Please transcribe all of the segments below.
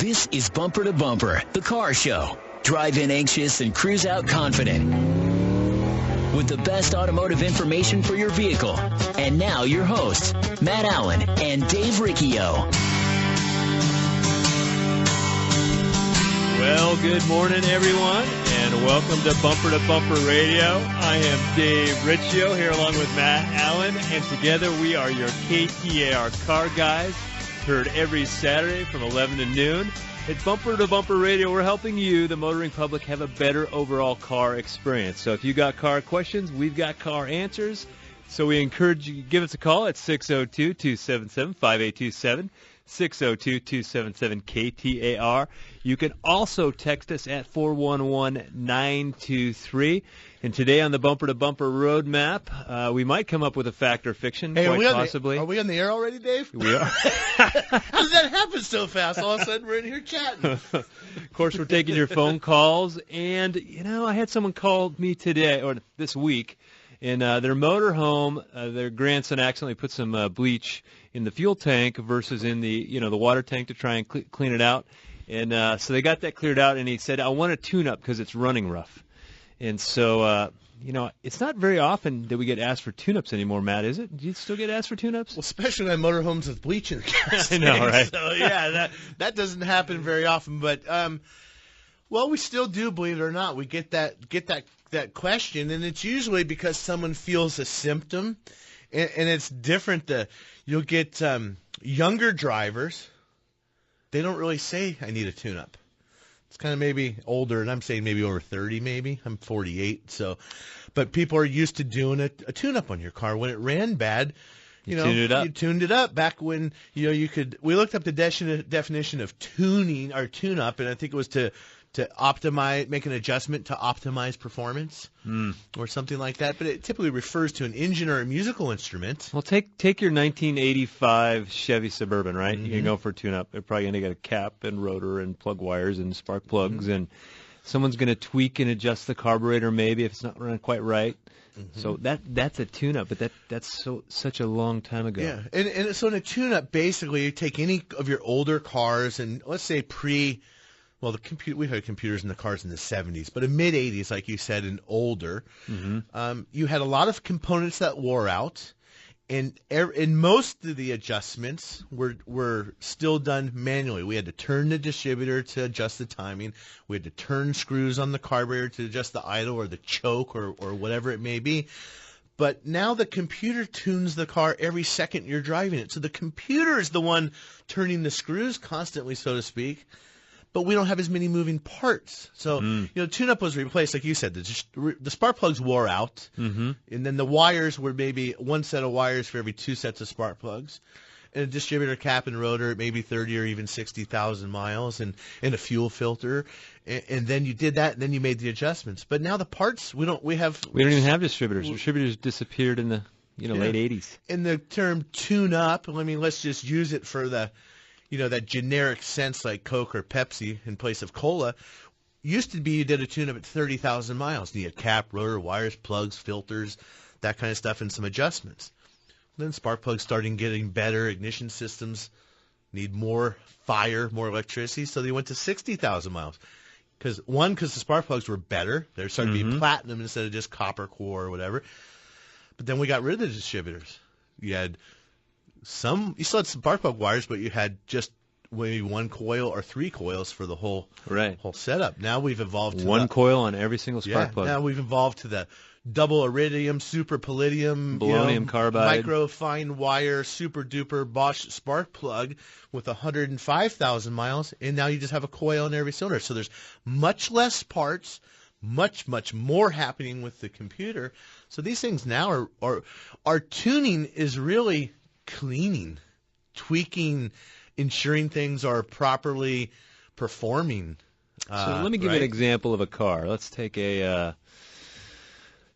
This is Bumper to Bumper, the car show. Drive in anxious and cruise out confident. With the best automotive information for your vehicle. And now your hosts, Matt Allen and Dave Riccio. Well, good morning, everyone, and welcome to Bumper Radio. I am Dave Riccio here along with Matt Allen, and together we are your KTAR car guys, heard every Saturday from 11 to noon. At Bumper to Bumper Radio, we're helping you, the motoring public, have a better overall car experience. So if you got car questions, we've got car answers. So we encourage you to give us a call at 602-277-5827. 602-277-KTAR. You can also text us at 411-923. And today on the Bumper to Bumper Roadmap, we might come up with a fact or fiction, quite possibly. Are we on the air already, Dave? We are. How did that happen so fast? All of a sudden, we're in here chatting. Of course, we're taking your phone calls. And, you know, I had someone call me today, or this week, in their motorhome. Their grandson accidentally put some bleach in the fuel tank versus in the the water tank to try and clean it out. And so they got that cleared out, and he said, I want a tune-up because it's running rough. And so, it's not very often that we get asked for tune-ups anymore, Matt, is it? Do you still get asked for tune-ups? Well, especially on motorhomes with bleach in the gas I know, right? So, yeah, that doesn't happen very often. But, well, we still do, believe it or not. We get that question, and it's usually because someone feels a symptom, and it's different. You'll get younger drivers. They don't really say, I need a tune-up. It's kind of maybe older, and I'm saying maybe over 30 maybe. I'm 48, so. But people are used to doing a tune-up on your car. When it ran bad, you tuned it up. Back when, you could. We looked up the definition of tuning or tune-up, and I think it was to optimize, make an adjustment to optimize performance or something like that. But it typically refers to an engine or a musical instrument. Well, take your 1985 Chevy Suburban, right? Mm-hmm. You can go for a tune-up. They're probably going to get a cap and rotor and plug wires and spark plugs, and someone's going to tweak and adjust the carburetor maybe if it's not running quite right. Mm-hmm. So that's a tune-up, but that's such a long time ago. Yeah, and so in a tune-up, basically you take any of your older cars and let's say well, we had computers in the cars in the 70s, but in mid-80s, like you said, and older, you had a lot of components that wore out, and most of the adjustments were still done manually. We had to turn the distributor to adjust the timing. We had to turn screws on the carburetor to adjust the idle or the choke or whatever it may be. But now the computer tunes the car every second you're driving it. So the computer is the one turning the screws constantly, so to speak. But we don't have as many moving parts. So, tune-up was replaced, like you said. The spark plugs wore out, and then the wires were maybe one set of wires for every two sets of spark plugs, and a distributor cap and rotor at maybe 30 or even 60,000 miles, and a fuel filter. And then you did that, and then you made the adjustments. But now the parts, we don't even have distributors. Distributors disappeared in the late 80s. And the term tune-up, let's just use it for the that generic sense like Coke or Pepsi in place of cola, used to be you did a tune-up at 30,000 miles. And you had cap, rotor, wires, plugs, filters, that kind of stuff, and some adjustments. Then spark plugs started getting better. Ignition systems need more fire, more electricity, so they went to 60,000 miles. Because the spark plugs were better. They started to be platinum instead of just copper core or whatever. But then we got rid of the distributors. You still had spark plug wires, but you had just maybe one coil or three coils for the whole setup. Now we've evolved to one coil on every single spark plug. Now we've evolved to the double iridium, super palladium, polonium carbide, micro fine wire, super duper Bosch spark plug with 105,000 miles, and now you just have a coil in every cylinder. So there's much less parts, much more happening with the computer. So these things now are tuning is really cleaning, tweaking, ensuring things are properly performing. So let me give you an example of a car. Let's take a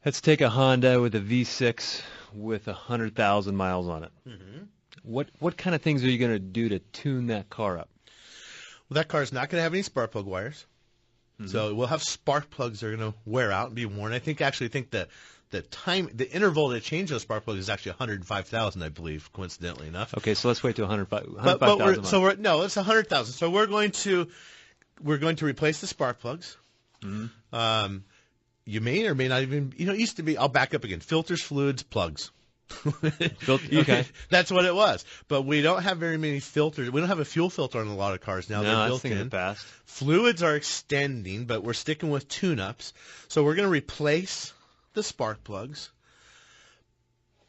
Honda with a V6 with 100,000 miles on it. Mm-hmm. What kind of things are you going to do to tune that car up? Well, that car is not going to have any spark plug wires. Mm-hmm. So we'll have spark plugs that are going to wear out and be worn. I think the the interval to change those spark plugs is actually 105,000, I believe, coincidentally enough. Okay, so let's wait to 105,000. It's 100,000. So we're going to replace the spark plugs. Mm-hmm. You may or may not even, it used to be, I'll back up again, filters, fluids, plugs. Okay. That's what it was. But we don't have very many filters. We don't have a fuel filter on a lot of cars now. No, they're built in. The past. Fluids are extending, but we're sticking with tune-ups. So we're going to replace the spark plugs.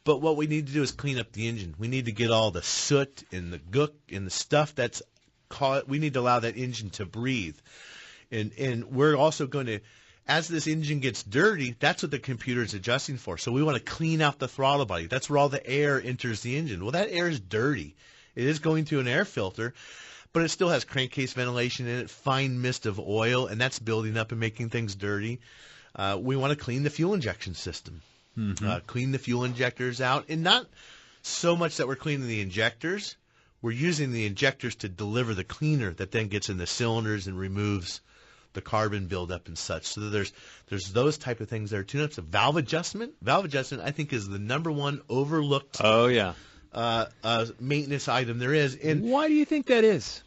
But what we need to do is clean up the engine. We need to get all the soot and the gook and the stuff that's we need to allow that engine to breathe. And we're also going to, as this engine gets dirty, that's what the computer is adjusting for. So we want to clean out the throttle body. That's where all the air enters the engine. Well, that air is dirty. It is going through an air filter, but it still has crankcase ventilation in it, fine mist of oil, and that's building up and making things dirty. We want to clean the fuel injection system, clean the fuel injectors out, and not so much that we're cleaning the injectors. We're using the injectors to deliver the cleaner that then gets in the cylinders and removes the carbon buildup and such. So there's those type of things there. Tune-ups, a valve adjustment. Valve adjustment, I think, is the number one overlooked maintenance item there is. And why do you think that is?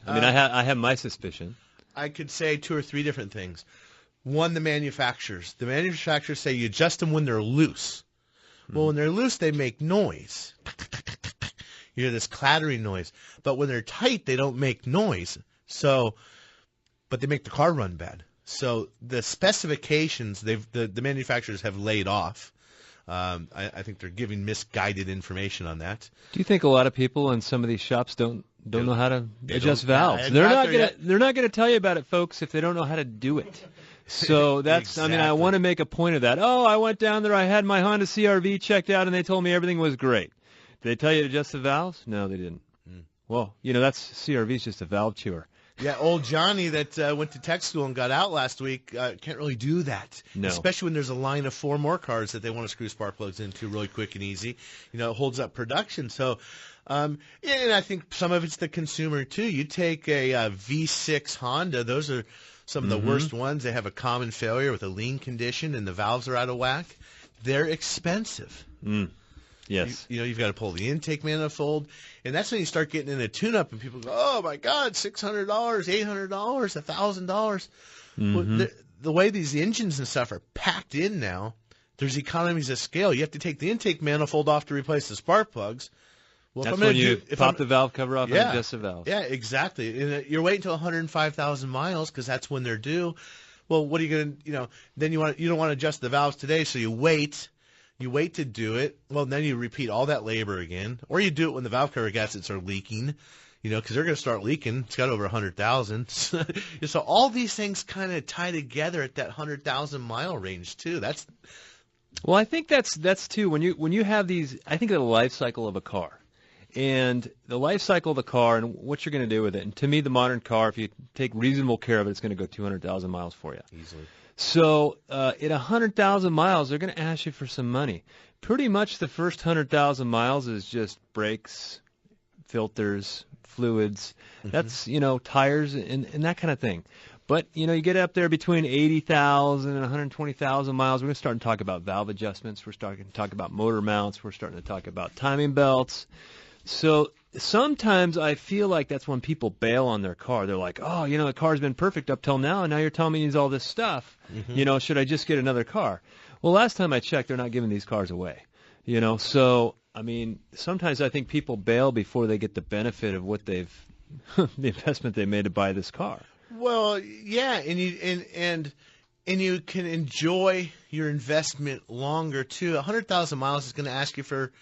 I mean, I have my suspicion. I could say 2 or 3 different things. One, the manufacturers. The manufacturers say you adjust them when they're loose. Well, when they're loose, they make noise. You hear this clattering noise. But when they're tight, they don't make noise. But they make the car run bad. So the specifications the manufacturers have laid off. I think they're giving misguided information on that. Do you think a lot of people in some of these shops don't know how to adjust valves? Yeah, they're not gonna tell you about it, folks, if they don't know how to do it. So that's Exactly. I mean, I want to make a point of that. Oh, I went down there, I had my Honda CR-V checked out, and they told me everything was great. Did they tell you to adjust the valves? No, they didn't. Well, that's CR-V is just a valve chewer. Yeah, old Johnny that went to tech school and got out last week can't really do that. No. Especially when there's a line of 4 more cars that they want to screw spark plugs into really quick and easy. It holds up production. So, and I think some of it's the consumer too. You take a V6 Honda; those are some of the worst ones. They have a common failure with a lean condition, and the valves are out of whack. They're expensive. Yes. You've got to pull the intake manifold, and that's when you start getting in a tune-up, and people go, "Oh my God, $600, $800, $1,000." Well, the way these engines and stuff are packed in now, there's economies of scale. You have to take the intake manifold off to replace the spark plugs. Well, that's when you pop the valve cover off and adjust the valve. Yeah, exactly. And you're waiting until 105,000 miles because that's when they're due. Well, what are you going to, then you don't want to adjust the valves today, so you wait. You wait to do it. Well, then you repeat all that labor again. Or you do it when the valve cover gaskets are leaking, because they're going to start leaking. It's got over 100,000. So all these things kind of tie together at that 100,000-mile range, too. Well, I think that's too. When you have these, I think of the life cycle of a car. And the life cycle of the car and what you're going to do with it. And to me, the modern car, if you take reasonable care of it, it's going to go 200,000 miles for you. Easily. So at 100,000 miles, they're going to ask you for some money. Pretty much the first 100,000 miles is just brakes, filters, fluids. That's, tires and that kind of thing. But, you get up there between 80,000 and 120,000 miles, we're going to start to talk about valve adjustments. We're starting to talk about motor mounts. We're starting to talk about timing belts. So sometimes I feel like that's when people bail on their car. They're like, oh, the car's been perfect up till now, and now you're telling me it needs all this stuff. Should I just get another car? Well, last time I checked, they're not giving these cars away. So, I mean, sometimes I think people bail before they get the benefit of what the investment they made to buy this car. Well, yeah, and you can enjoy your investment longer too. 100,000 miles is going to ask you for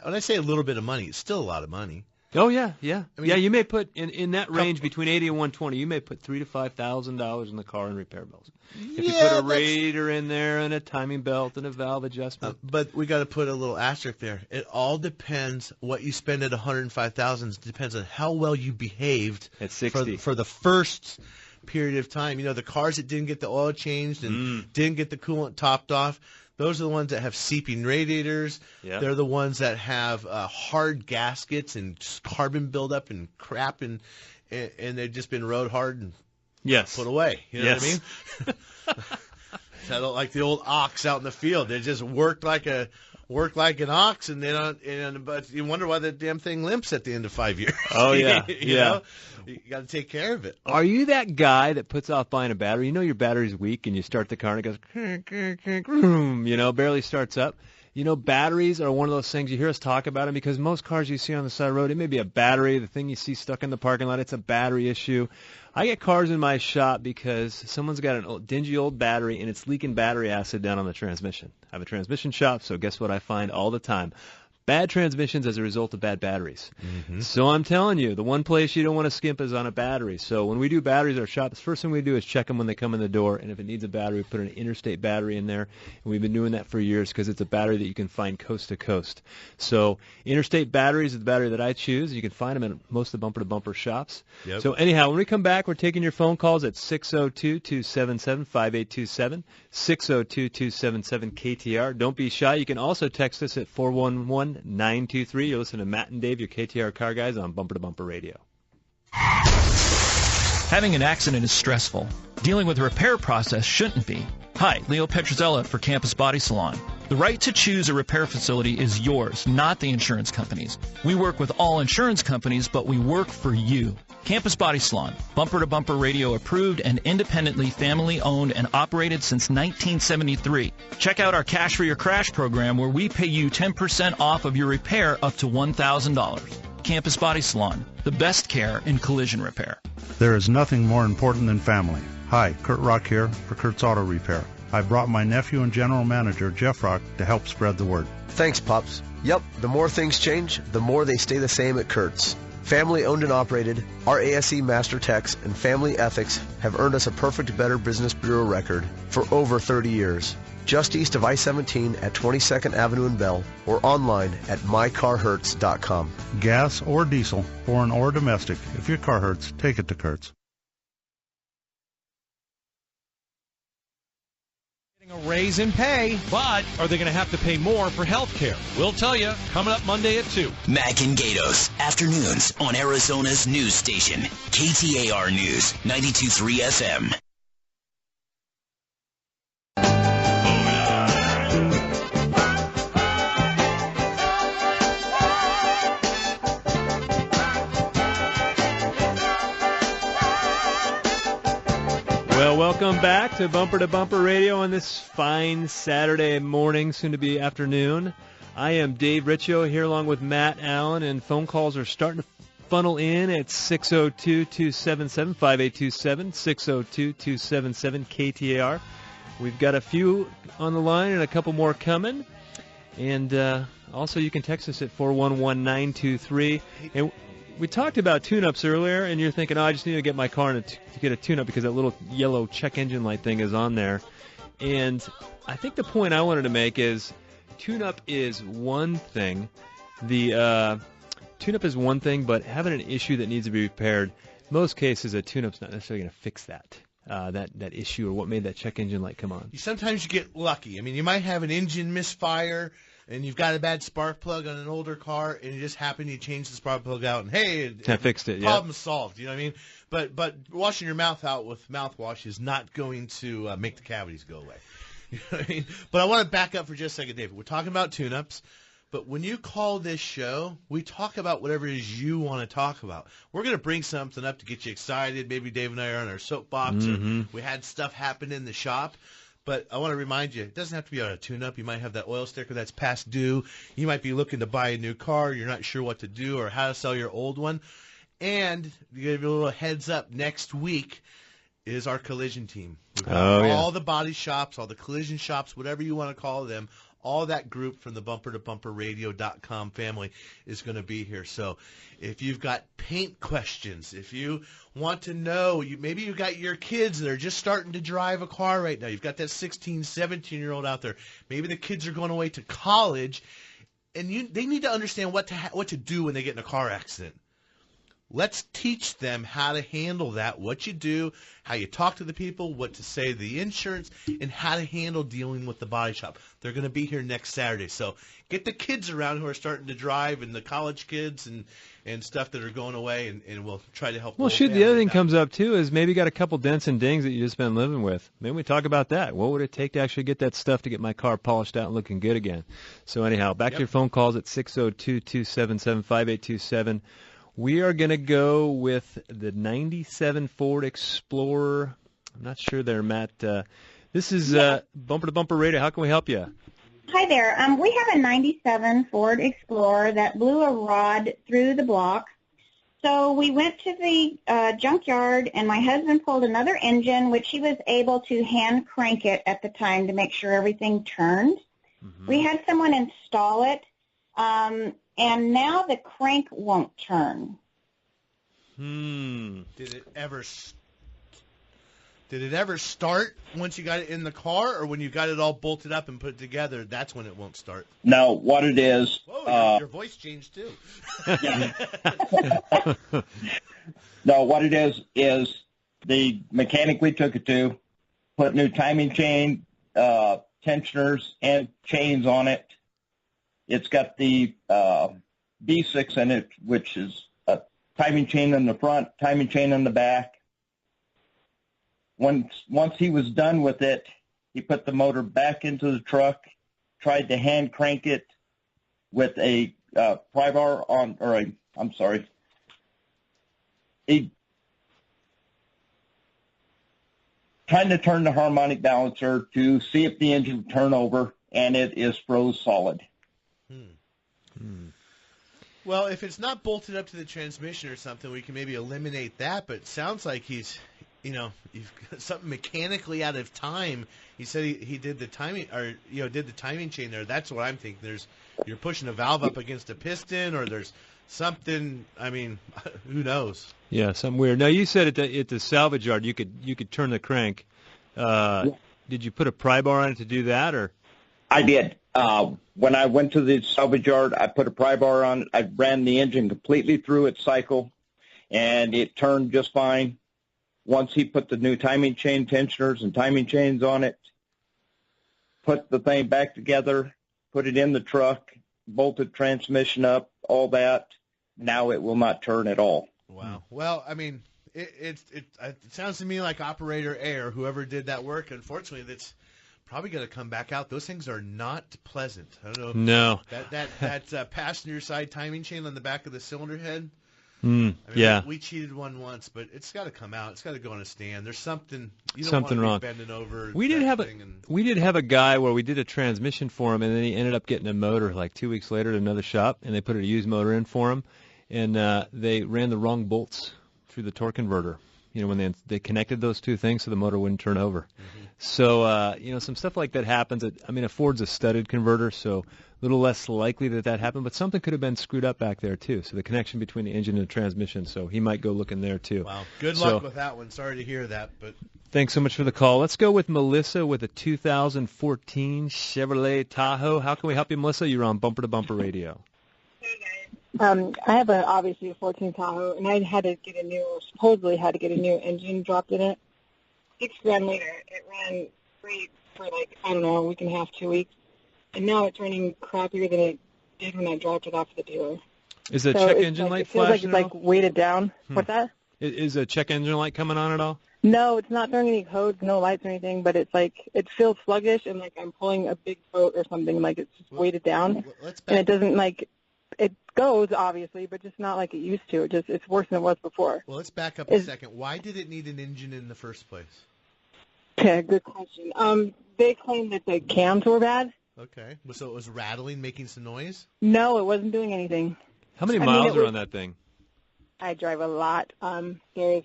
when I say a little bit of money, it's still a lot of money. Oh yeah. I mean, you may put in that range between 80 and 120. You may put $3,000 to $5,000 in the car in repair bills. If you put a radiator in there and a timing belt and a valve adjustment. But we got to put a little asterisk there. It all depends. What you spend at 105,000 depends on how well you behaved at 60 for the first period of time. The cars that didn't get the oil changed and didn't get the coolant topped off. Those are the ones that have seeping radiators. Yeah. They're the ones that have hard gaskets and carbon buildup and crap, and they've just been rode hard and put away. You know what I mean? Settle like the old ox out in the field. They just worked like an ox, and but you wonder why the damn thing limps at the end of 5 years. Oh yeah, you know? You got to take care of it. Are you that guy that puts off buying a battery? You know your battery's weak, and you start the car and it goes, barely starts up. Batteries are one of those things, you hear us talk about them because most cars you see on the side of the road, it may be a battery, the thing you see stuck in the parking lot, it's a battery issue. I get cars in my shop because someone's got an dingy old battery and it's leaking battery acid down on the transmission. I have a transmission shop, so guess what I find all the time? Bad transmissions as a result of bad batteries. Mm-hmm. So I'm telling you, the one place you don't want to skimp is on a battery. So when we do batteries at our shop, the first thing we do is check them when they come in the door, and if it needs a battery, we put an Interstate battery in there, and we've been doing that for years because it's a battery that you can find coast to coast. So Interstate batteries is the battery that I choose. You can find them at most of the bumper-to-bumper shops. Yep. So anyhow, when we come back, we're taking your phone calls at 602-277-5827, 602-277-KTAR. Don't be shy. You can also text us at 411-923. You're listening to Matt and Dave, your KTAR car guys on Bumper to Bumper Radio. Having an accident is stressful. Dealing with a repair process shouldn't be. Hi, Leo Petrozella for Campus Body Salon. The right to choose a repair facility is yours, not the insurance companies. We work with all insurance companies, but we work for you. Campus Body Salon, Bumper to Bumper Radio approved and independently family owned and operated since 1973. Check out our Cash for Your Crash program where we pay you 10% off of your repair up to $1,000. Campus Body Salon, the best care in collision repair. There is nothing more important than family. Hi, Kurt Rock here for Kurt's Auto Repair. I brought my nephew and general manager, Jeff Rock, to help spread the word. Thanks, Pops. Yep, the more things change, the more they stay the same at Kurt's. Family owned and operated, our ASE Master Techs and family ethics have earned us a Perfect Better Business Bureau record for over 30 years. Just east of I-17 at 22nd Avenue in Bell or online at mycarhurts.com. Gas or diesel, foreign or domestic, if your car hurts, take it to Kurt's. A raise in pay, but are they going to have to pay more for health care? We'll tell you, coming up Monday at 2. Mac and Gatos, afternoons on Arizona's news station, KTAR News, 92.3 FM. Well, welcome back to Bumper Radio on this fine Saturday morning, soon to be afternoon. I am Dave Riccio here along with Matt Allen, and phone calls are starting to funnel in at 602-277-5827, 602-277-KTAR. We've got a few on the line and a couple more coming. And also you can text us at 411-923. And we talked about tune-ups earlier, and you're thinking, I just need to get my car to get a tune-up because that little yellow check engine light thing is on there. And I think the point I wanted to make is tune-up is one thing. The tune-up is one thing, but having an issue that needs to be repaired, in most cases a tune-up's not necessarily going to fix that issue or what made that check engine light come on. Sometimes you get lucky. I mean, you might have an engine misfire, and you've got a bad spark plug on an older car, and you just happen to change the spark plug out, and hey, I fixed it. Problem solved. You know what I mean? But washing your mouth out with mouthwash is not going to make the cavities go away. You know what I mean? But I want to back up for just a second, David. We're talking about tune-ups, but when you call this show, we talk about whatever it is you want to talk about. We're going to bring something up to get you excited. Maybe Dave and I are on our soapbox, or we had stuff happen in the shop. But I want to remind you, it doesn't have to be on a tune-up. You might have that oil sticker that's past due. You might be looking to buy a new car. You're not sure what to do or how to sell your old one. And to give you a little heads up, next week is our collision team. We've got all the body shops, all the collision shops, whatever you want to call them, all that group from the bumper-to-bumper-radio.com family is going to be here. So if you've got paint questions, if you want to know, maybe you've got your kids that are just starting to drive a car right now. You've got that 16, 17-year-old out there. Maybe the kids are going away to college, and they need to understand what to do when they get in a car accident. let's teach them how to handle that, what you do, how you talk to the people, what to say to the insurance, and how to handle dealing with the body shop. They're going to be here next Saturday. So get the kids around who are starting to drive and the college kids and stuff that are going away, and we'll try to help. Well, shoot, the other thing comes up, too, is maybe you got a couple dents and dings that you've just been living with. Maybe we talk about that. What would it take to actually get that stuff to get my car polished out and looking good again? So anyhow, back to your phone calls at 602-277-5827. We are going to go with the 97 Ford Explorer. I'm not sure there, Matt. This is Bumper to Bumper Radio. How can we help you? Hi there. We have a 97 Ford Explorer that blew a rod through the block. So we went to the junkyard, and my husband pulled another engine, which he was able to hand crank it at the time to make sure everything turned. Mm-hmm. We had someone install it, and now the crank won't turn. Did it ever start once you got it in the car, or when you got it all bolted up and put together, that's when it won't start? No, what it is... Whoa, your voice changed too. No, what it is the mechanic we took it to put new timing chain, tensioners, and chains on it. It's got the B6 in it, which is a timing chain in the front, timing chain in the back. Once he was done with it, he put the motor back into the truck, tried to hand crank it with a pry bar on, he trying to turn the harmonic balancer to see if the engine would turn over, and it is froze solid. Well, if it's not bolted up to the transmission or something, we can maybe eliminate that, but it sounds like you've got something mechanically out of time. He said he did the timing, or did the timing chain there. That's what I'm thinking. You're pushing a valve up against a piston, or there's something. I mean, who knows? Yeah, something weird. Now you said at the salvage yard you could turn the crank. Did you put a pry bar on it to do that, or? I did. When I went to the salvage yard, I put a pry bar on it. I ran the engine completely through its cycle, and it turned just fine. Once he put the new timing chain tensioners and timing chains on it, put the thing back together, put it in the truck, bolted transmission up, all that, now it will not turn at all. Wow. Well, I mean, it sounds to me like Operator A or whoever did that work, unfortunately, that's probably going to come back out. Those things are not pleasant. I don't know. No. That passenger side timing chain on the back of the cylinder head. I mean, yeah. We cheated one once, but it's got to come out. It's got to go on a stand. There's something you don't something want to be bending over. We did have a guy where we did a transmission for him, and then he ended up getting a motor like 2 weeks later at another shop, and they put a used motor in for him, and they ran the wrong bolts through the torque converter. When they connected those two things so the motor wouldn't turn over. Mm-hmm. So, some stuff like that happens. A Ford's a studded converter, so a little less likely that happened, but something could have been screwed up back there, too. So the connection between the engine and the transmission, so he might go looking there, too. Wow. Good luck with that one. Sorry to hear that, but... Thanks so much for the call. Let's go with Melissa with a 2014 Chevrolet Tahoe. How can we help you, Melissa? You're on Bumper to Bumper Radio. Hey, guys. I have obviously a 14 Tahoe, and I supposedly had to get a new engine dropped in it. $6,000 later, it ran great for a week and a half, 2 weeks, and now it's running crappier than it did when I dropped it off at the dealer. Is the check engine light flashing? It feels like it's weighted down. What's that? Is a check engine light coming on at all? No, it's not throwing any codes, no lights or anything, but it's it feels sluggish and like I'm pulling a big boat or something, like it's just weighted down, and it doesn't it goes, obviously, but just not like it used to. It's worse than it was before. Well, let's back up a second. Why did it need an engine in the first place? Okay, good question. They claimed that the cams were bad. Okay. So it was rattling, making some noise? No, it wasn't doing anything. How many miles are on that thing? I drive a lot. There's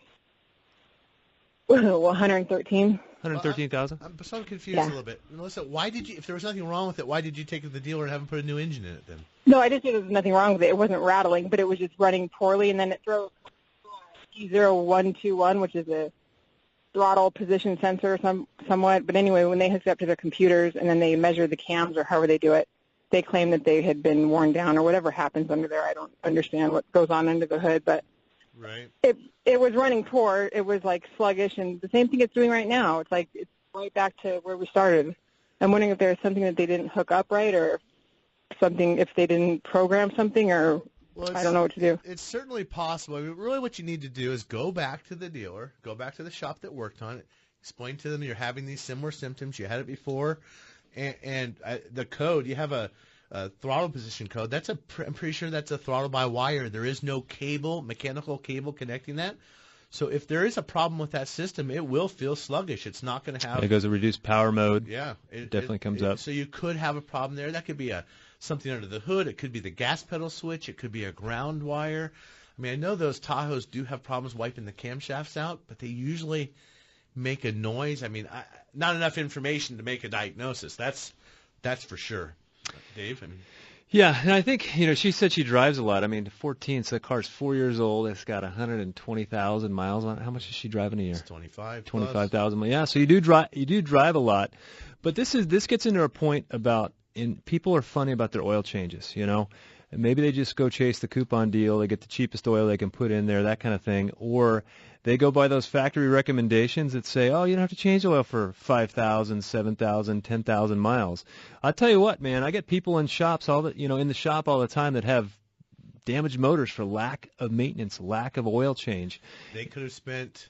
113. 113,000? I'm so confused a little bit. Melissa, if there was nothing wrong with it, why did you take it to the dealer and have him put a new engine in it then? No, I just said there was nothing wrong with it. It wasn't rattling, but it was just running poorly, and then it throws E0121, which is a throttle position sensor somewhat. But anyway, when they hooked it up to their computers and then they measure the cams or however they do it, they claim that they had been worn down or whatever happens under there. I don't understand what goes on under the hood, but Right. It was running poor. It was like sluggish, and the same thing it's doing right now. It's like it's right back to where we started. I'm wondering if there's something that they didn't hook up right, or something if they didn't program something, or I don't know what to do. It's certainly possible. I mean, really what you need to do is go back to the dealer, go back to the shop that worked on it, explain to them you're having these similar symptoms, you had it before, and the code, you have a throttle position code. I'm pretty sure that's a throttle by wire. There is no cable, mechanical cable connecting that. So if there is a problem with that system, it will feel sluggish. It's not going to have... It goes to reduced power mode. Yeah. It definitely comes up. So you could have a problem there. That could be something under the hood. It could be the gas pedal switch. It could be a ground wire. I mean, I know those Tahoes do have problems wiping the camshafts out, but they usually make a noise. I mean, not enough information to make a diagnosis. That's for sure. Dave, I mean... Yeah, and I think, she said she drives a lot. I mean, 14, so the car's 4 years old. It's got 120,000 miles on it. How much is she driving a year? It's 25,000 miles. Yeah, so you do drive a lot. But this gets into a point about, people are funny about their oil changes, And maybe they just go chase the coupon deal. They get the cheapest oil they can put in there, that kind of thing. Or they go by those factory recommendations that say, oh, you don't have to change oil for 5,000, 7,000, 10,000 miles. I'll tell you what, man, I get people in shops in the shop all the time that have damaged motors for lack of maintenance, lack of oil change. They could have spent,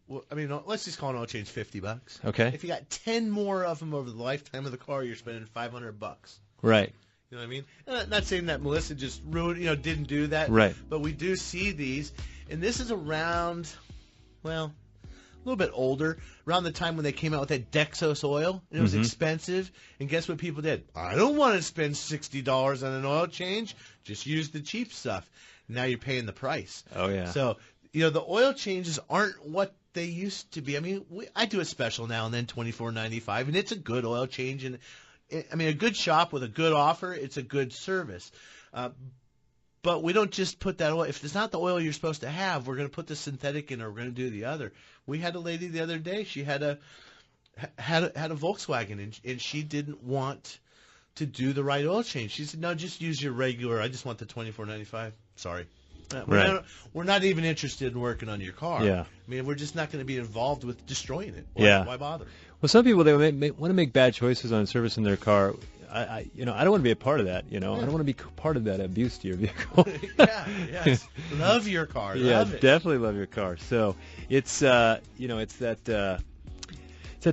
let's just call an oil change $50. Okay. If you got 10 more of them over the lifetime of the car, you're spending $500. Right. You know what I mean? I'm not saying that Melissa just didn't do that. Right. But we do see these, and this is around, a little bit older, around the time when they came out with that Dexos oil, and it was expensive. And guess what people did? I don't want to spend $60 on an oil change. Just use the cheap stuff. Now you're paying the price. Oh, yeah. So, the oil changes aren't what they used to be. I mean, I do a special now and then, $24.95, and it's a good oil change, and a good shop with a good offer, it's a good service. But we don't just put that oil. If it's not the oil you're supposed to have, we're going to put the synthetic in or we're going to do the other. We had a lady the other day. She had a Volkswagen, and she didn't want to do the right oil change. She said, no, just use your regular. I just want the $24.95. Sorry. We're not even interested in working on your car. Yeah. We're just not going to be involved with destroying it. Why bother? Well, some people, they want to make bad choices on servicing their car. I don't want to be a part of that. I don't want to be part of that abuse to your vehicle. Yes. Love your car. Love it. Definitely love your car. So it's it's that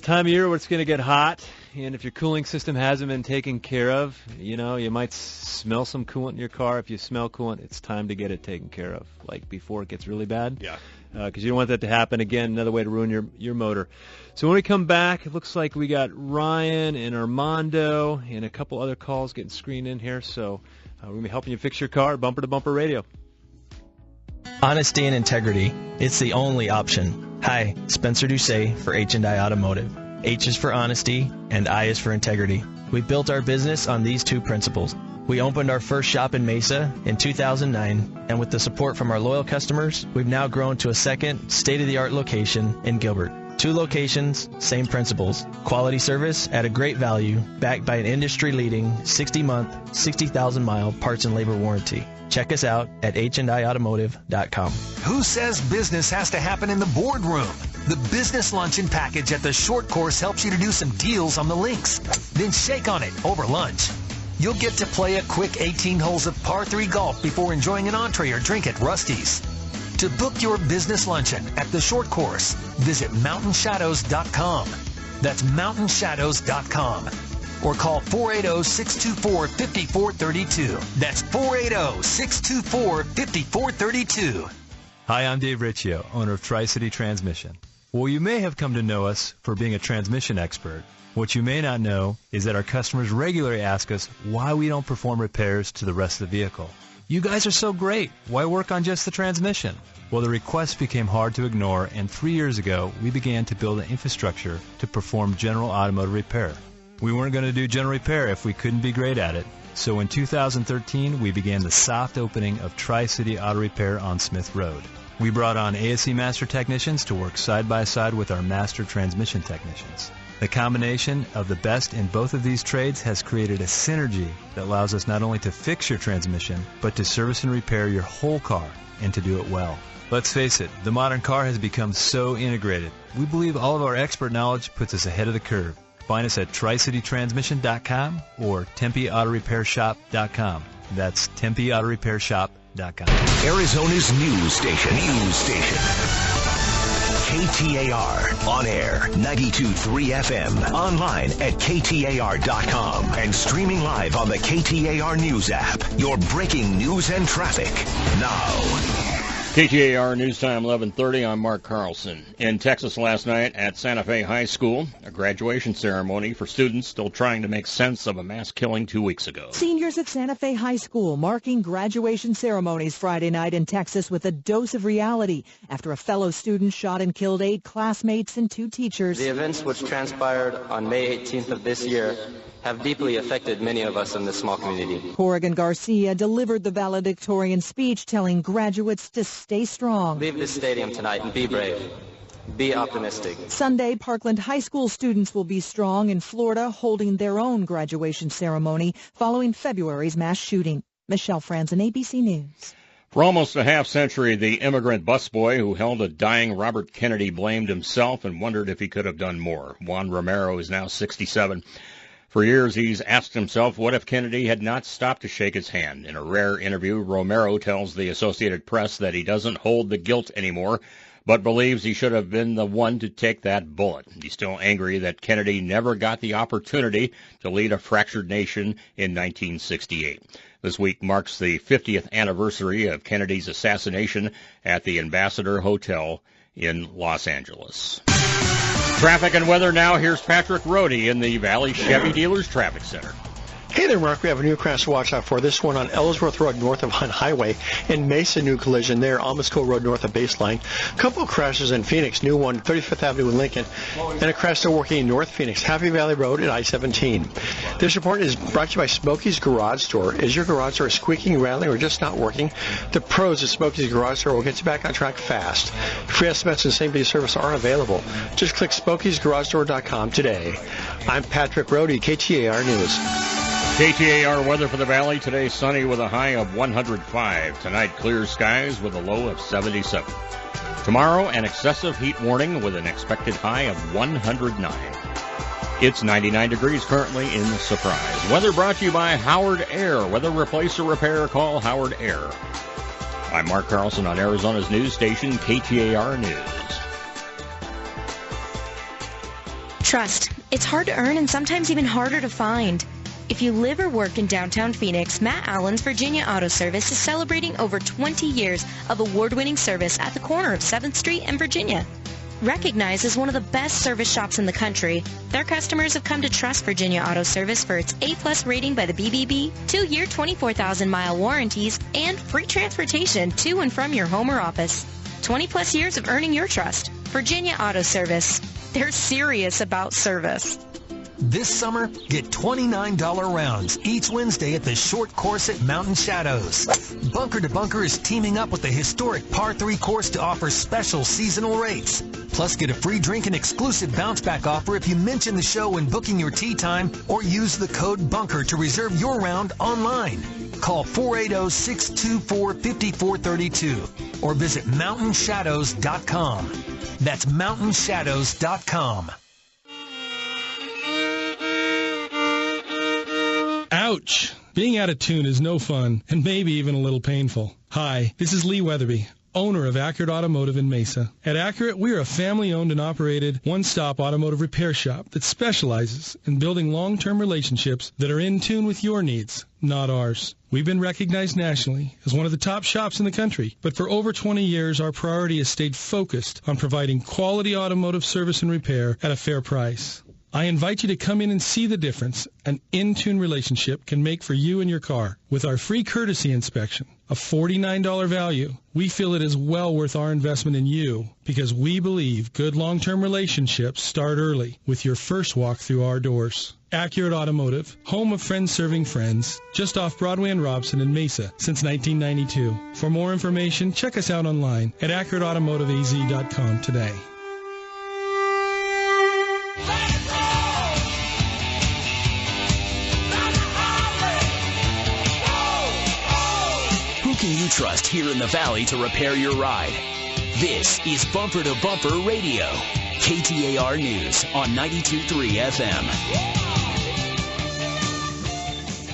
time of year where it's going to get hot, and if your cooling system hasn't been taken care of, you might smell some coolant in your car. If you smell coolant, it's time to get it taken care of, like before it gets really bad. Yeah. Because you don't want that to happen again. Another way to ruin your motor. So when we come back, it looks like we got Ryan and Armando and a couple other calls getting screened in here. So we're going to be helping you fix your car, Bumper to Bumper Radio. Honesty and integrity. It's the only option. Hi, Spencer Doucet for H&I Automotive. H is for honesty, and I is for integrity. We built our business on these two principles. We opened our first shop in Mesa in 2009, and with the support from our loyal customers, we've now grown to a second state-of-the-art location in Gilbert. 2 locations, same principles. Quality service at a great value, backed by an industry-leading 60-month, 60,000-mile parts and labor warranty. Check us out at HNIautomotive.com. Who says business has to happen in the boardroom? The business luncheon package at the short course helps you to do some deals on the links. Then shake on it over lunch. You'll get to play a quick 18 holes of par 3 golf before enjoying an entree or drink at Rusty's. To book your business luncheon at the short course, visit mountainshadows.com. That's mountainshadows.com. Or call 480-624-5432. That's 480-624-5432. Hi, I'm Dave Riccio, owner of Tri-City Transmission. Well, you may have come to know us for being a transmission expert. What you may not know is that our customers regularly ask us why we don't perform repairs to the rest of the vehicle. You guys are so great. Why work on just the transmission? Well, the requests became hard to ignore, and 3 years ago, we began to build an infrastructure to perform general automotive repair. We weren't going to do general repair if we couldn't be great at it. So in 2013, we began the soft opening of Tri-City Auto Repair on Smith Road. We brought on ASE Master Technicians to work side by side with our Master Transmission Technicians. The combination of the best in both of these trades has created a synergy that allows us not only to fix your transmission, but to service and repair your whole car, and to do it well. Let's face it, the modern car has become so integrated. We believe all of our expert knowledge puts us ahead of the curve. Find us at TriCityTransmission.com or TempeAutoRepairShop.com. That's TempeAutoRepairShop.com. Arizona's news station. KTAR. On air, 92.3 FM. Online at KTAR.com. And streaming live on the KTAR News app. Your breaking news and traffic now. KTAR News Time 11:30. I'm Mark Carlson. In Texas last night at Santa Fe High School, a graduation ceremony for students still trying to make sense of a mass killing 2 weeks ago. Seniors at Santa Fe High School marking graduation ceremonies Friday night in Texas with a dose of reality after a fellow student shot and killed 8 classmates and 2 teachers. The events which transpired on May 18th of this year have deeply affected many of us in this small community. Corrigan Garcia delivered the valedictorian speech telling graduates to stay strong. Leave this stadium tonight and be brave. Be optimistic. Sunday, Parkland High School students will be strong in Florida, holding their own graduation ceremony following February's mass shooting. Michelle Franzen, ABC News. For almost a half-century, the immigrant busboy who held a dying Robert Kennedy blamed himself and wondered if he could have done more. Juan Romero is now 67. For years, he's asked himself, what if Kennedy had not stopped to shake his hand? In a rare interview, Romero tells the Associated Press that he doesn't hold the guilt anymore, but believes he should have been the one to take that bullet. He's still angry that Kennedy never got the opportunity to lead a fractured nation in 1968. This week marks the 50th anniversary of Kennedy's assassination at the Ambassador Hotel in Los Angeles. Traffic and weather now. Here's Patrick Rohde in the Valley Chevy Dealers Traffic Center. Hey there, Mark. We have a new crash to watch out for. This one on Ellsworth Road north of Hunt Highway. In Mesa, new collision there. Almasco Road north of Baseline. Couple of crashes in Phoenix. New one, 35th Avenue in Lincoln. And a crash still working in North Phoenix. Happy Valley Road at I-17. This report is brought to you by Smokey's Garage Store. Is your garage door squeaking, rattling, or just not working? The pros at Smokey's Garage Store will get you back on track fast. Free estimates and same-day service are available. Just click Smokey'sGarageDoor.com today. I'm Patrick Rohde, KTAR News. KTAR weather for the Valley. Today sunny with a high of 105. Tonight clear skies with a low of 77. Tomorrow an excessive heat warning with an expected high of 109. It's 99 degrees currently in Surprise. Weather brought to you by Howard Air. Whether replace or repair, call Howard Air. I'm Mark Carlson on Arizona's news station, KTAR News. Trust. It's hard to earn and sometimes even harder to find. If you live or work in downtown Phoenix, Matt Allen's Virginia Auto Service is celebrating over 20 years of award-winning service at the corner of 7th Street and Virginia. Recognized as one of the best service shops in the country, their customers have come to trust Virginia Auto Service for its A+ rating by the BBB, 2-year 24,000-mile warranties, and free transportation to and from your home or office. 20+ years of earning your trust. Virginia Auto Service. They're serious about service. This summer, get $29 rounds each Wednesday at the short course at Mountain Shadows. Bunker to Bunker is teaming up with the historic Par 3 course to offer special seasonal rates. Plus, get a free drink and exclusive bounce back offer if you mention the show when booking your tee time or use the code BUNKER to reserve your round online. Call 480-624-5432 or visit mountainshadows.com. That's mountainshadows.com. Ouch! Being out of tune is no fun, and maybe even a little painful. Hi, this is Lee Weatherby, owner of Accurate Automotive in Mesa. At Accurate, we are a family-owned and operated one-stop automotive repair shop that specializes in building long-term relationships that are in tune with your needs, not ours. We've been recognized nationally as one of the top shops in the country, but for over 20 years, our priority has stayed focused on providing quality automotive service and repair at a fair price. I invite you to come in and see the difference an in-tune relationship can make for you and your car. With our free courtesy inspection, a $49 value, we feel it is well worth our investment in you because we believe good long-term relationships start early with your first walk through our doors. Accurate Automotive, home of friends serving friends, just off Broadway and Robson in Mesa since 1992. For more information, check us out online at accurateautomotiveaz.com today. can you trust here in the Valley to repair your ride? This is Bumper to Bumper Radio, KTAR News on 92.3 FM.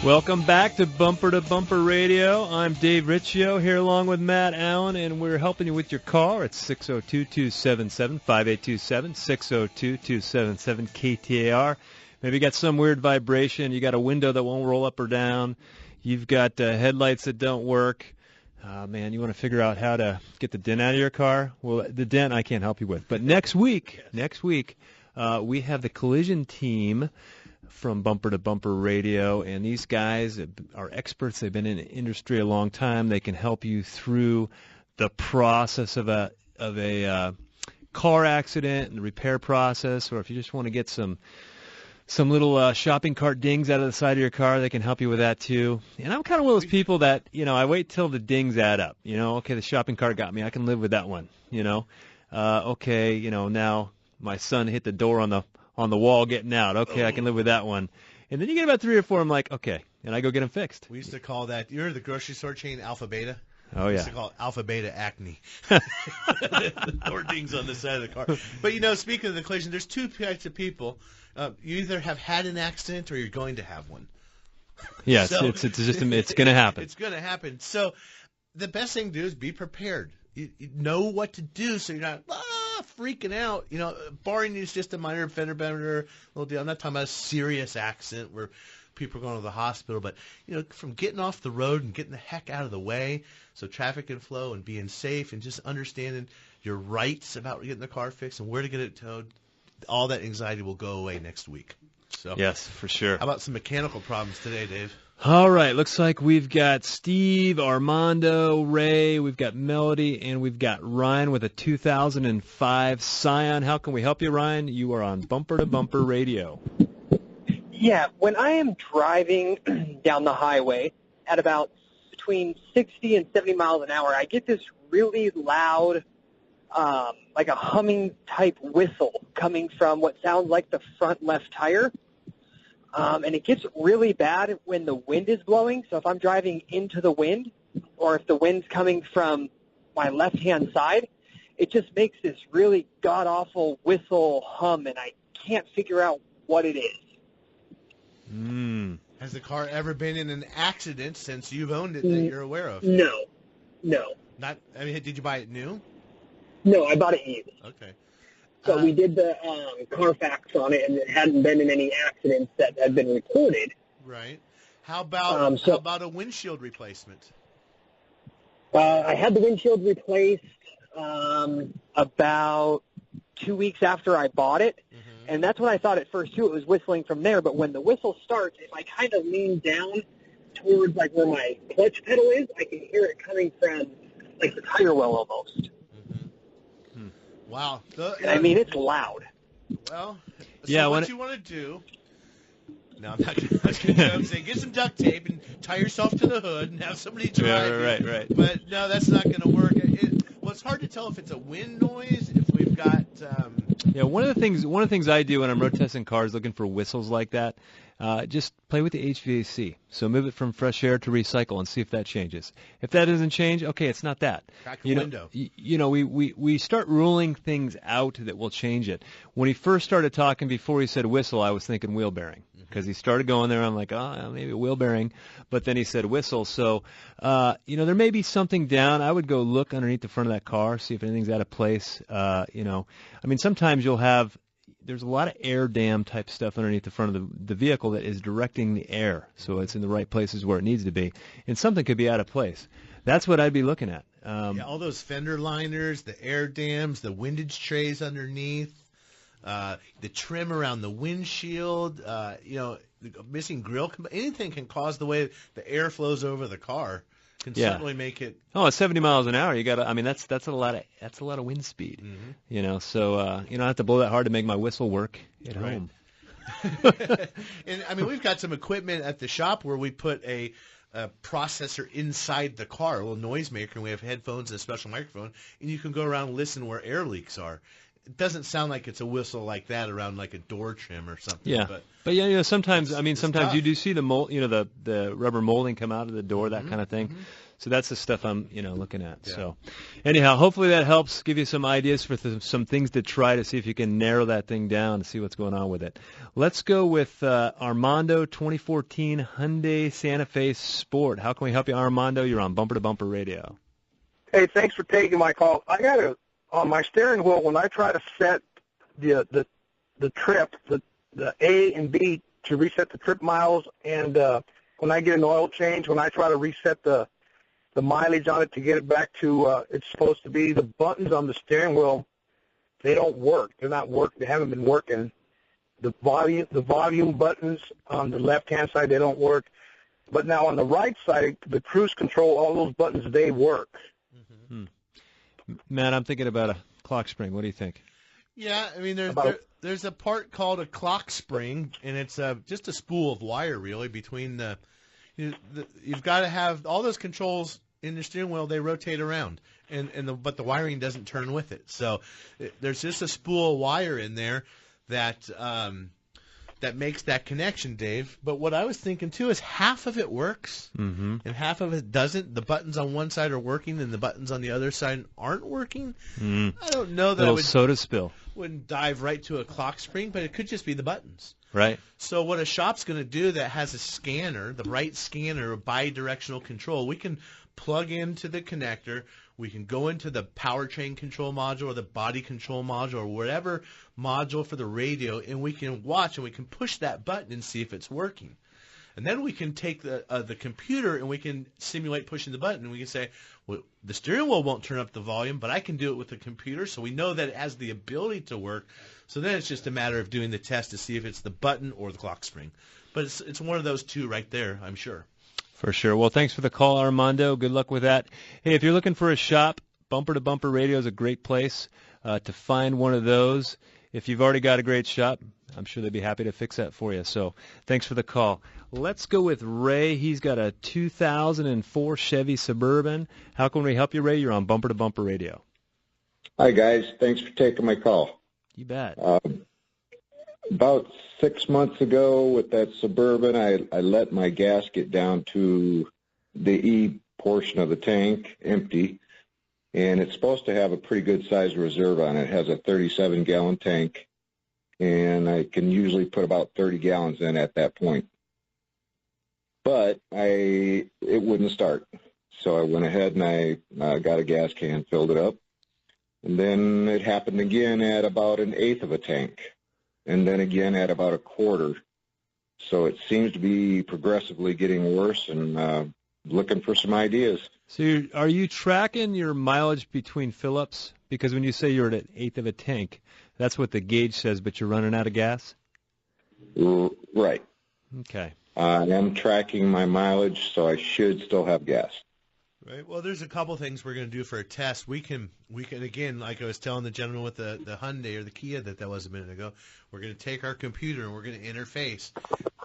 Welcome back to Bumper Radio. I'm Dave Riccio here along with Matt Allen, and we're helping you with your car. It's 602-277-5827, 602-277 KTAR. Maybe you got some weird vibration. You got a window that won't roll up or down. You've got headlights that don't work. Man, you want to figure out how to get the dent out of your car? Well, the dent I can't help you with. But next week, we have the collision team from Bumper to Bumper Radio, and these guys are experts. They've been in the industry a long time. They can help you through the process of a car accident and the repair process, or if you just want to get some little shopping cart dings out of the side of your car, they can help you with that too. And I'm kind of one of those people that, I wait till the dings add up. Okay, the shopping cart got me. I can live with that one. Okay, now my son hit the door on the wall getting out. Okay, I can live with that one. And then you get about 3 or 4, I'm like, okay, and I go get them fixed. We used to call that, you remember the grocery store chain Alpha Beta? Oh, yeah. We used to call it Alpha Beta acne. Door dings on the side of the car. But, speaking of the collision, there's two types of people. You either have had an accident or you're going to have one. Yes, so, it's going to happen. It's going to happen. So the best thing to do is be prepared. You know what to do so you're not freaking out. Barring it's just a minor fender bender, little deal. I'm not talking about a serious accident where people are going to the hospital, but from getting off the road and getting the heck out of the way so traffic can flow and being safe and just understanding your rights about getting the car fixed and where to get it towed, all that anxiety will go away next week. So yes, for sure. How about some mechanical problems today, Dave? All right, looks like we've got Steve, Armando, Ray, we've got Melody, and we've got Ryan with a 2005 Scion. How can we help you, Ryan? You are on Bumper to Bumper Radio. Yeah, when I am driving down the highway at about between 60 and 70 miles an hour, I get this really loud, like a humming type whistle coming from what sounds like the front left tire. And it gets really bad when the wind is blowing. So if I'm driving into the wind or if the wind's coming from my left-hand side, it just makes this really god-awful whistle hum, and I can't figure out what it is. Has the car ever been in an accident since you've owned it that you're aware of? No. Not. I mean, did you buy it new? No, I bought it used. Okay. So we did the Carfax on it, and it hadn't been in any accidents that had been recorded. Right. How about a windshield replacement? I had the windshield replaced about 2 weeks after I bought it, and that's when I thought at first, too, it was whistling from there. But when the whistle starts, if I kind of lean down towards, like, where my clutch pedal is, I can hear it coming from, like, the tire well almost. Wow. I mean, it's loud. Well, yeah, what you want to do... No, I'm not going to say get some duct tape and tie yourself to the hood and have somebody drive you. Right. But, no, that's not going to work. Well, it's hard to tell if it's a wind noise, if we've got... Yeah, one of the things I do when I'm road testing cars looking for whistles like that, just play with the HVAC. So move it from fresh air to recycle and see if that changes. If that doesn't change, okay, it's not that. Crack the window. We start ruling things out that will change it. When he first started talking, before he said whistle, I was thinking wheel bearing. Because he started going there, I'm like, maybe a wheel bearing. But then he said whistle. So, there may be something down. I would go look underneath the front of that car, see if anything's out of place. Sometimes there's a lot of air dam type stuff underneath the front of the vehicle that is directing the air. So it's in the right places where it needs to be. And something could be out of place. That's what I'd be looking at. All those fender liners, the air dams, the windage trays underneath. The trim around the windshield, the missing grill, anything can cause the way the air flows over the car. Can certainly make it. Oh, at 70 miles an hour, you got to. I mean, that's a lot of wind speed. So you don't have to blow that hard to make my whistle work at home. And I mean, we've got some equipment at the shop where we put a processor inside the car, a little noisemaker, and we have headphones and a special microphone, and you can go around and listen where air leaks are. It doesn't sound like it's a whistle like that around like a door trim or something. Yeah, but sometimes you do see the mold, the rubber molding come out of the door, that kind of thing. So that's the stuff I'm, looking at. Yeah. So anyhow, hopefully that helps give you some ideas for some things to try to see if you can narrow that thing down and see what's going on with it. Let's go with Armando 2014 Hyundai Santa Fe Sport. How can we help you, Armando? You're on Bumper to Bumper Radio. Hey, thanks for taking my call. I got on my steering wheel, when I try to set the trip, the A and B to reset the trip miles, and when I get an oil change, when I try to reset the mileage on it to get it back to it's supposed to be, the buttons on the steering wheel, they don't work. They're not working. They haven't been working. The volume buttons on the left-hand side, they don't work. But now on the right side, the cruise control, all those buttons, they work. Matt, I'm thinking about a clock spring. What do you think? Yeah, I mean, there's a part called a clock spring, and it's just a spool of wire, really, between you've got to have all those controls in the steering wheel. They rotate around, but the wiring doesn't turn with it. So there's just a spool of wire in there that makes that connection, Dave. But what I was thinking too is half of it works and half of it doesn't. The buttons on one side are working and the buttons on the other side aren't working. I don't know that soda spill. Wouldn't dive right to a clock spring, but it could just be the buttons. Right. So what a shop's going to do that has a scanner, the right scanner, a bi-directional control, we can plug into the connector. We can go into the powertrain control module or the body control module or whatever module for the radio, and we can watch and we can push that button and see if it's working. And then we can take the computer and we can simulate pushing the button, and we can say, well, the steering wheel won't turn up the volume, but I can do it with the computer, so we know that it has the ability to work. So then it's just a matter of doing the test to see if it's the button or the clock spring. But it's one of those two right there, I'm sure. For sure. Well, thanks for the call, Armando. Good luck with that. Hey, if you're looking for a shop, Bumper to Bumper Radio is a great place to find one of those. If you've already got a great shop, I'm sure they'd be happy to fix that for you. So thanks for the call. Let's go with Ray. He's got a 2004 Chevy Suburban. How can we help you, Ray? You're on Bumper to Bumper Radio. Hi, guys. Thanks for taking my call. You bet. About 6 months ago with that Suburban, I let my gasket down to the E portion of the tank, empty, and it's supposed to have a pretty good sized reserve on it. It has a 37-gallon tank, and I can usually put about 30 gallons in at that point. But it wouldn't start, so I went ahead and I got a gas can, filled it up, and then it happened again at about an eighth of a tank, and then again at about a quarter. So it seems to be progressively getting worse, and looking for some ideas. So are you tracking your mileage between fill-ups? Because when you say you're at an eighth of a tank, that's what the gauge says, but you're running out of gas? Right. Okay. I am tracking my mileage, so I should still have gas. Right. Well, there's a couple things we're going to do for a test. We can again, like I was telling the gentleman with the Hyundai or the Kia that was a minute ago, we're going to take our computer and we're going to interface,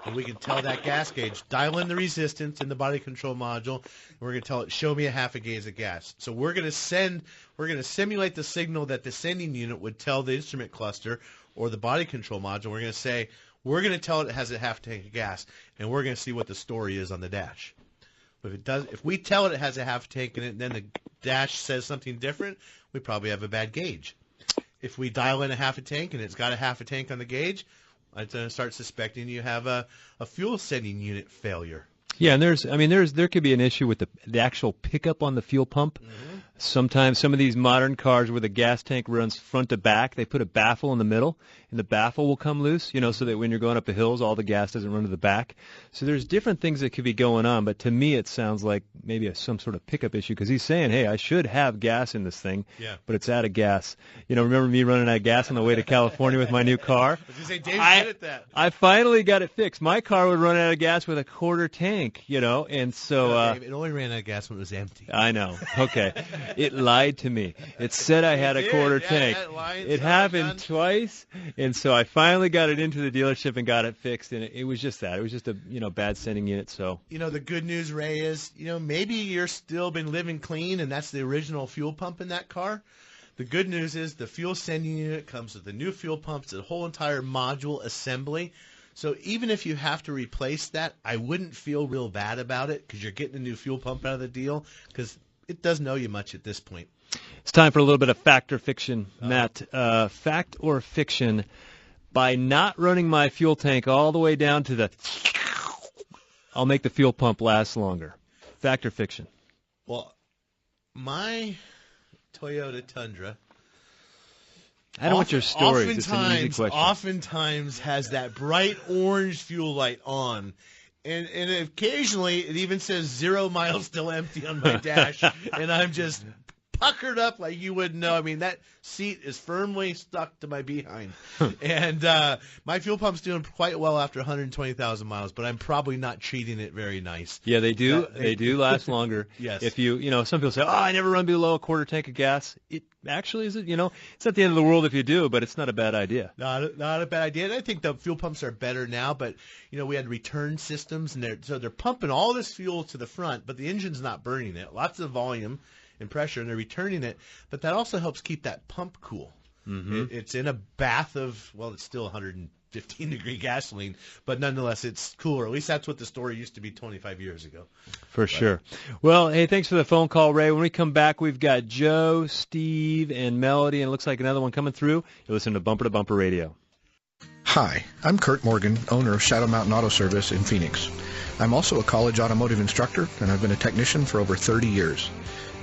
and we can tell that gas gauge, dial in the resistance in the body control module, and we're going to tell it, show me a half a gauge of gas. So we're going to simulate the signal that the sending unit would tell the instrument cluster or the body control module. We're going to say, we're going to tell it has a half tank of gas, and we're going to see what the story is on the dash. But if we tell it has a half tank in it, and then the dash says something different, we probably have a bad gauge. If we dial in a half a tank and it's got a half a tank on the gauge, I'd start suspecting you have a fuel sending unit failure. Yeah, and there could be an issue with the actual pickup on the fuel pump. Mm-hmm. Sometimes some of these modern cars where the gas tank runs front to back, they put a baffle in the middle, and the baffle will come loose, so that when you're going up the hills, all the gas doesn't run to the back. So there's different things that could be going on, but to me it sounds like maybe some sort of pickup issue, because he's saying, hey, I should have gas in this thing, but it's out of gas. Remember me running out of gas on the way to California with my new car? I was going to say, Dave's good at that. I finally got it fixed. My car would run out of gas with a quarter tank, and so... Dave, it only ran out of gas when it was empty. I know. Okay. It lied to me. It said I had a quarter tank. It happened twice, and so I finally got it into the dealership and got it fixed, and it was just that. It was just a bad sending unit. So the good news, Ray, is maybe you're still been living clean, and that's the original fuel pump in that car. The good news is the fuel sending unit comes with the new fuel pump. It's a whole entire module assembly. So even if you have to replace that, I wouldn't feel real bad about it because you're getting a new fuel pump out of the deal because it doesn't owe you much at this point. It's time for a little bit of fact or fiction, Matt. Fact or fiction, by not running my fuel tank all the way down to the, I'll make the fuel pump last longer. Fact or fiction? Well, my Toyota Tundra, I don't want your stories. It's an easy question. Oftentimes has that bright orange fuel light on. And occasionally it even says 0 miles still empty on my dash. And I'm just puckered up like you wouldn't know. I mean, that seat is firmly stuck to my behind. And my fuel pump's doing quite well after 120,000 miles, but I'm probably not treating it very nice. Yeah, they do. They do last longer. Yes. If some people say, I never run below a quarter tank of gas. It actually is, it's not the end of the world if you do, but it's not a bad idea. Not a bad idea. And I think the fuel pumps are better now, but, we had return systems, and they're pumping all this fuel to the front, but the engine's not burning it. Lots of volume and pressure, and they're returning it, but that also helps keep that pump cool. Mm-hmm. It's in a bath of, it's still 115-degree gasoline, but nonetheless, it's cooler. At least that's what the story used to be 25 years ago. For sure. Well, hey, thanks for the phone call, Ray. When we come back, we've got Joe, Steve, and Melody, and it looks like another one coming through. You're listening to Bumper to Bumper Radio. Hi, I'm Kurt Morgan, owner of Shadow Mountain Auto Service in Phoenix. I'm also a college automotive instructor, and I've been a technician for over 30 years.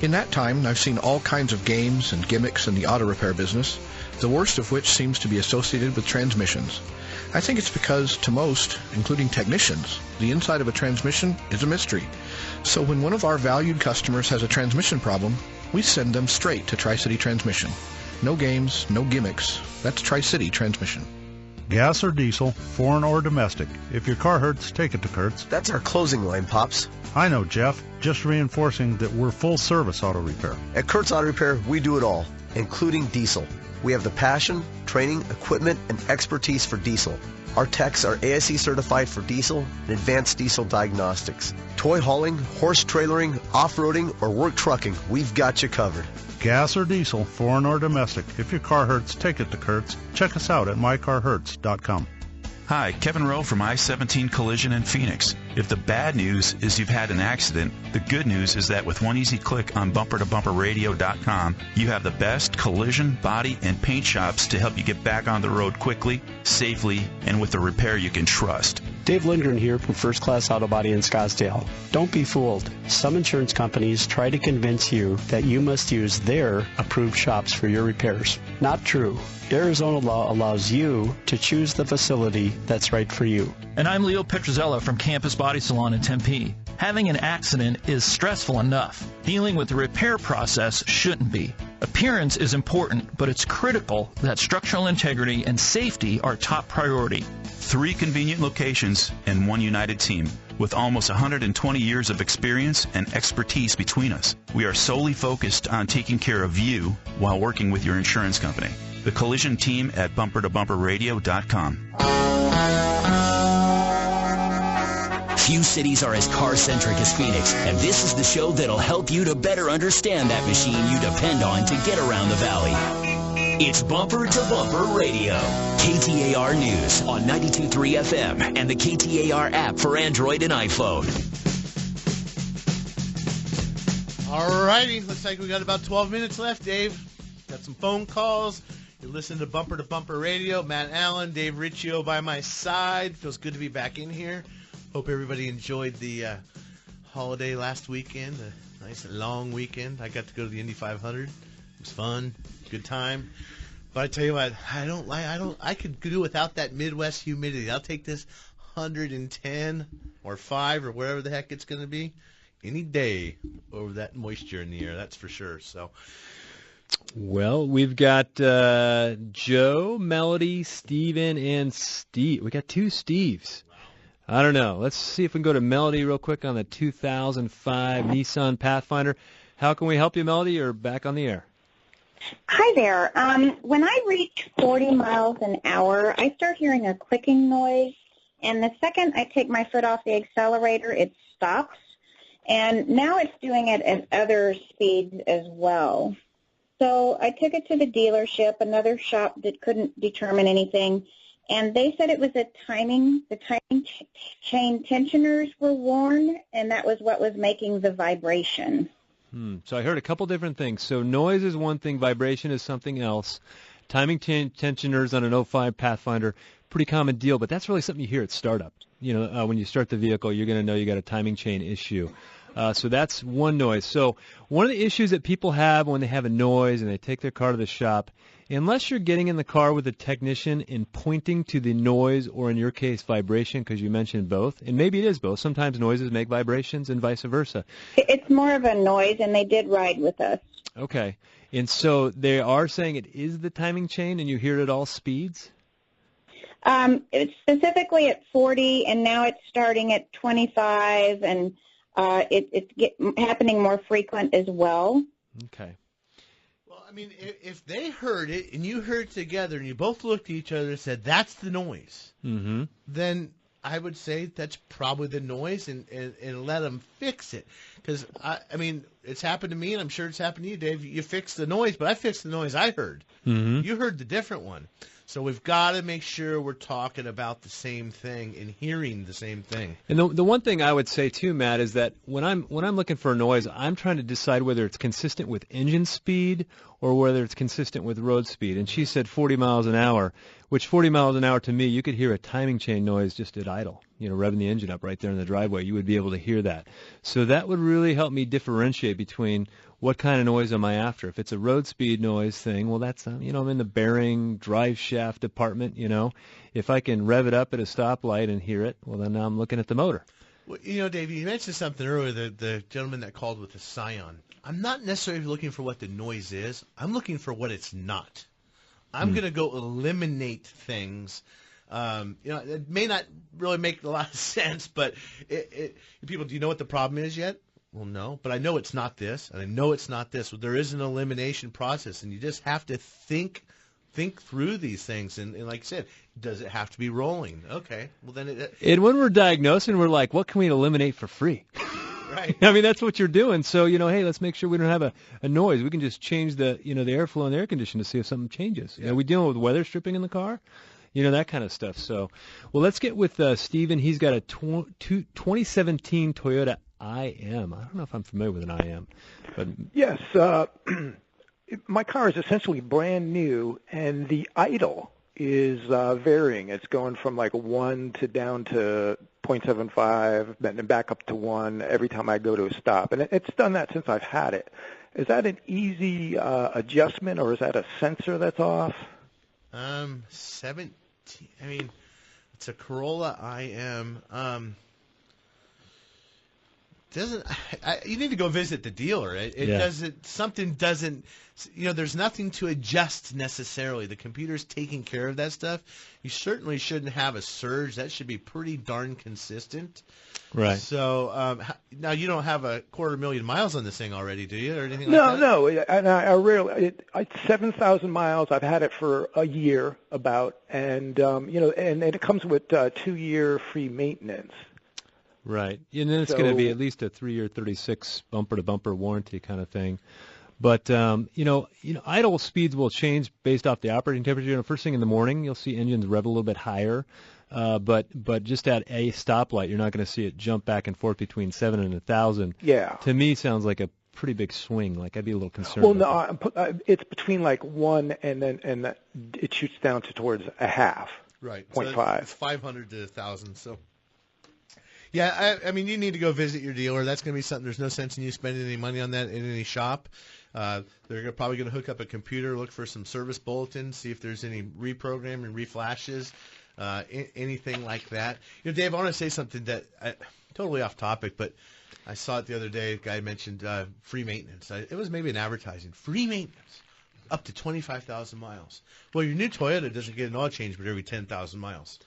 In that time, I've seen all kinds of games and gimmicks in the auto repair business, the worst of which seems to be associated with transmissions. I think it's because, to most, including technicians, the inside of a transmission is a mystery. So when one of our valued customers has a transmission problem, we send them straight to Tri-City Transmission. No games, no gimmicks. That's Tri-City Transmission. Gas or diesel, foreign or domestic. If your car hurts, take it to Kurt's. That's our closing line, Pops. I know, Jeff. Just reinforcing that we're full-service auto repair. At Kurt's Auto Repair, we do it all, including diesel. We have the passion, training, equipment, and expertise for diesel. Our techs are ASE certified for diesel and advanced diesel diagnostics. Toy hauling, horse trailering, off-roading, or work trucking, we've got you covered. Gas or diesel, foreign or domestic. If your car hurts, take it to Kurt's. Check us out at mycarhurts.com. Hi, Kevin Rowe from I-17 Collision in Phoenix. If the bad news is you've had an accident, the good news is that with one easy click on bumpertobumperradio.com, you have the best collision, body, and paint shops to help you get back on the road quickly, safely, and with a repair you can trust. Dave Lindgren here from First Class Auto Body in Scottsdale. Don't be fooled. Some insurance companies try to convince you that you must use their approved shops for your repairs. Not true. Arizona law allows you to choose the facility that's right for you. And I'm Leo Petrozello from Campus Body Salon in Tempe. Having an accident is stressful enough. Dealing with the repair process shouldn't be. Appearance is important, but it's critical that structural integrity and safety are top priority. 3 convenient locations and one united team. With almost 120 years of experience and expertise between us, we are solely focused on taking care of you while working with your insurance company. The Collision Team at bumpertobumperradio.com. Few cities are as car-centric as Phoenix, and this is the show that'll help you to better understand that machine you depend on to get around the valley. It's Bumper to Bumper Radio. KTAR News on 92.3 FM and the KTAR app for Android and iPhone. All righty. Looks like we got about 12 minutes left, Dave. Got some phone calls. You're listening to Bumper Radio. Matt Allen, Dave Riccio by my side. Feels good to be back in here. Hope everybody enjoyed the holiday last weekend. A nice long weekend. I got to go to the Indy 500. It was fun. Good time. But I tell you what, I could do without that Midwest humidity. I'll take this 110 or 5 or wherever the heck it's going to be any day over that moisture in the air. That's for sure. So. Well, we've got Joe, Melody, Steven, and Steve. We got 2 Steves. I don't know. Let's see if we can go to Melody real quick on the 2005 Nissan Pathfinder. How can we help you, Melody? You're back on the air. Hi there. When I reach 40 miles an hour, I start hearing a clicking noise, and the second I take my foot off the accelerator, it stops. And now it's doing it at other speeds as well. So I took it to the dealership, another shop that couldn't determine anything, and they said it was the timing chain tensioners were worn, and that was what was making the vibration. So I heard a couple different things. So noise is one thing, vibration is something else. Timing tensioners on an 05 Pathfinder, pretty common deal, but that's really something you hear at startup. When you start the vehicle, you're going to know you got a timing chain issue. So that's one noise. So one of the issues that people have when they have a noise and they take their car to the shop, unless you're getting in the car with a technician and pointing to the noise, or in your case, vibration, because you mentioned both, and maybe it is both. Sometimes noises make vibrations and vice versa. It's more of a noise, and they did ride with us. Okay. And so they are saying it is the timing chain, and you hear it at all speeds? It's specifically at 40, and now it's starting at 25, and it's happening more frequent as well. Okay. Well, I mean, if they heard it and you heard it together and you both looked at each other and said, that's the noise, then I would say that's probably the noise, and let them fix it. Because, I mean, it's happened to me, and I'm sure it's happened to you, Dave. You fixed the noise, but I fixed the noise I heard. You heard the different one. So we've got to make sure we're talking about the same thing and hearing the same thing. And the one thing I would say too, Matt, is that when I'm looking for a noise, I'm trying to decide whether it's consistent with engine speed or whether it's consistent with road speed. And she said 40 miles an hour, which 40 miles an hour to me, you could hear a timing chain noise just at idle. Revving the engine up right there in the driveway, you would be able to hear that. So that would really help me differentiate between what kind of noise am I after. If it's a road speed noise thing, well, that's, I'm in the bearing, drive shaft department, If I can rev it up at a stoplight and hear it, well, then now I'm looking at the motor. Well, Dave, you mentioned something earlier, the gentleman that called with the Scion. I'm not necessarily looking for what the noise is. I'm looking for what it's not. I'm going to go eliminate things. It may not really make a lot of sense, but people, do you know what the problem is yet? Well, no, but I know it's not this, and I know it's not this. Well, there is an elimination process, and you just have to think through these things. And like I said, does it have to be rolling? Okay, well then And when we're diagnosing, we're like, what can we eliminate for free? Right. I mean, that's what you're doing. So, hey, let's make sure we don't have a noise. We can just change the airflow and the air condition to see if something changes. Yeah. We dealing with weather stripping in the car? That kind of stuff. So, well, let's get with Steven. He's got a 2017 Toyota IM. I don't know if I'm familiar with an IM. But yes, my car is essentially brand new, and the idle is varying. It's going from like 1 to down to 0.75, then back up to 1 every time I go to a stop. And it's done that since I've had it. Is that an easy adjustment, or is that a sensor that's off? 17. I mean, it's a Corolla IM. You need to go visit the dealer. Something doesn't, there's nothing to adjust necessarily. The computer's taking care of that stuff. You certainly shouldn't have a surge. That should be pretty darn consistent. Right. So now you don't have 250,000 miles on this thing already, do you, or anything like that? No. And I rarely. It's 7,000 miles. I've had it for a year about, and and it comes with 2-year free maintenance. Right. And then it's going to be at least a 3-year, 36 bumper-to-bumper warranty kind of thing. But, idle speeds will change based off the operating temperature. First thing in the morning, you'll see engines rev a little bit higher. But just at a stoplight, you're not going to see it jump back and forth between 7 and 1,000. Yeah. To me, sounds like a pretty big swing. Like, I'd be a little concerned. Well, no, it's between like 1 and it shoots down towards a half. Right. 0.5. So it's 500 to 1,000, so... Yeah, I mean, you need to go visit your dealer. That's going to be something. There's no sense in you spending any money on that in any shop. They're probably going to hook up a computer, look for some service bulletins, see if there's any reprogramming, reflashes, anything like that. Dave, I want to say something that totally off topic, but I saw it the other day. A guy mentioned free maintenance. It was maybe an advertising. Free maintenance up to 25,000 miles. Well, your new Toyota doesn't get an oil change but every 10,000 miles.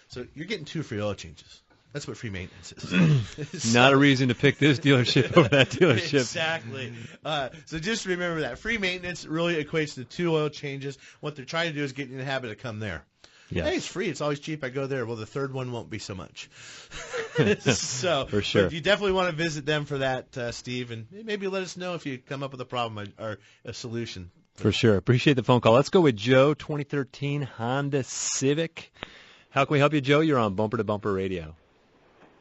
So you're getting 2 free oil changes. That's what free maintenance is. Not a reason to pick this dealership over that dealership. Exactly. So just remember that. Free maintenance really equates to 2 oil changes. What they're trying to do is get you in the habit of come there. Yes. Hey, it's free. It's always cheap. I go there. Well, the third one won't be so much. So for sure. But you definitely want to visit them for that, Steve, and maybe let us know if you come up with a problem or a solution. For sure. Appreciate the phone call. Let's go with Joe, 2013 Honda Civic. How can we help you, Joe? You're on Bumper to Bumper Radio.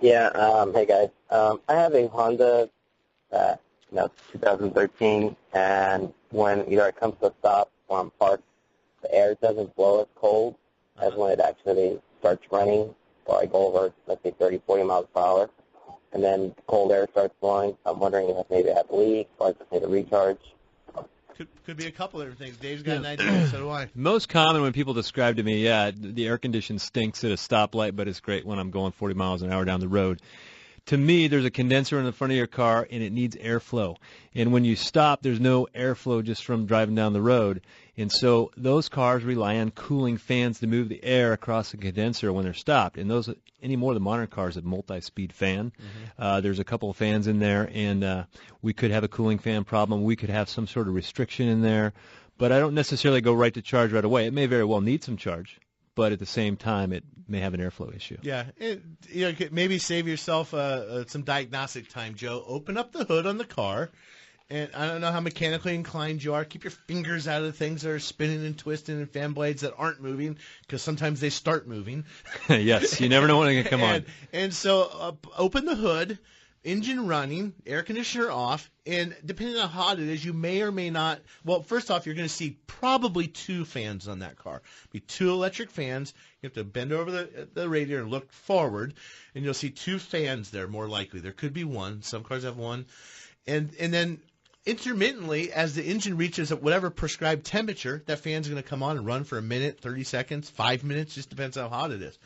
Yeah, hey guys. I have a Honda, 2013, and when either I come to a stop or I'm parked, the air doesn't blow as cold as when it actually starts running, or I go over, let's say, 30, 40 miles per hour, and then the cold air starts blowing. I'm wondering if maybe I have a leak or I just need a recharge. Could be a couple of different things. Dave's got an idea, so do I. Most common when people describe to me, the air condition stinks at a stoplight, but it's great when I'm going 40 miles an hour down the road. To me, there's a condenser in the front of your car, and it needs airflow. And when you stop, there's no airflow just from driving down the road. And so those cars rely on cooling fans to move the air across the condenser when they're stopped. And those, any more of the modern cars have multi-speed fan. There's a couple of fans in there, and we could have a cooling fan problem. We could have some sort of restriction in there. But I don't necessarily go right to charge right away. It may very well need some charge, but at the same time, it may have an airflow issue. Yeah, maybe save yourself some diagnostic time, Joe. Open up the hood on the car, and I don't know how mechanically inclined you are. Keep your fingers out of the things that are spinning and twisting and fan blades that aren't moving, because sometimes they start moving. Yes, you never know when it can come on. And so open the hood, engine running, air conditioner off, and depending on how hot it is, you may or may not. Well, first off, you're going to see probably two fans on that car. Be two electric fans. You have to bend over the radiator and look forward, and you'll see two fans there more likely. There could be one. Some cars have one. And then intermittently, as the engine reaches at whatever prescribed temperature, that fan's going to come on and run for a minute, 30 seconds, 5 minutes, just depends how hot it is.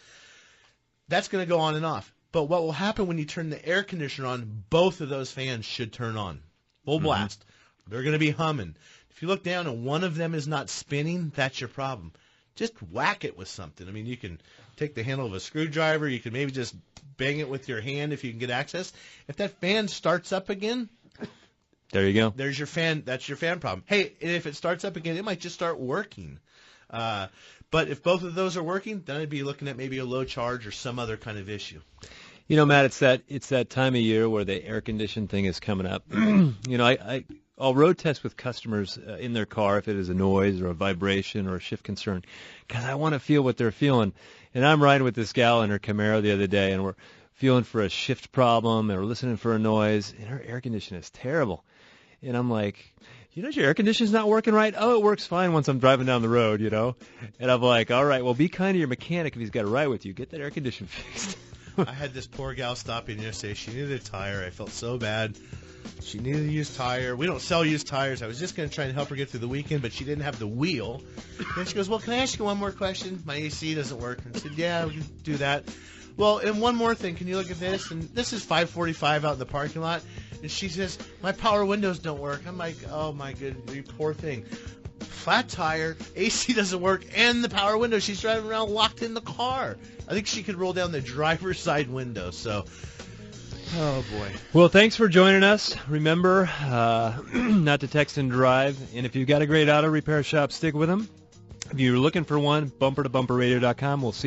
That's going to go on and off. But what will happen when you turn the air conditioner on, both of those fans should turn on. Full blast. They're going to be humming. If you look down and one of them is not spinning, that's your problem. Just whack it with something. I mean, you can take the handle of a screwdriver. You can maybe just bang it with your hand if you can get access. If that fan starts up again, there you go. There's your fan. That's your fan problem. Hey, and if it starts up again, it might just start working. But if both of those are working, then I'd be looking at maybe a low charge or some other kind of issue. You know, Matt, it's that time of year where the air condition thing is coming up. I'll road test with customers in their car if it is a noise or a vibration or a shift concern, because I want to feel what they're feeling. And I'm riding with this gal in her Camaro the other day, and we're feeling for a shift problem, and we're listening for a noise, and her air conditioner is terrible. And I'm like, your air conditioner's not working right? Oh, it works fine once I'm driving down the road, And I'm like, all right, well, be kind to your mechanic if he's got to ride with you. Get that air conditioner fixed. I had this poor gal stop in yesterday. She needed a tire. I felt so bad. She needed a used tire. We don't sell used tires. I was just going to try and help her get through the weekend, but she didn't have the wheel. Then she goes, well, can I ask you one more question? My AC doesn't work. And I said, yeah, we can do that. Well, and one more thing. Can you look at this? And this is 5:45 out in the parking lot. And she says, my power windows don't work. I'm like, oh, my goodness, you poor thing. Flat tire, AC doesn't work, and the power window. She's driving around locked in the car. I think she could roll down the driver's side window. So, oh, boy. Well, thanks for joining us. Remember not to text and drive. And if you've got a great auto repair shop, stick with them. If you're looking for one, bumpertobumperradio.com. We'll see you.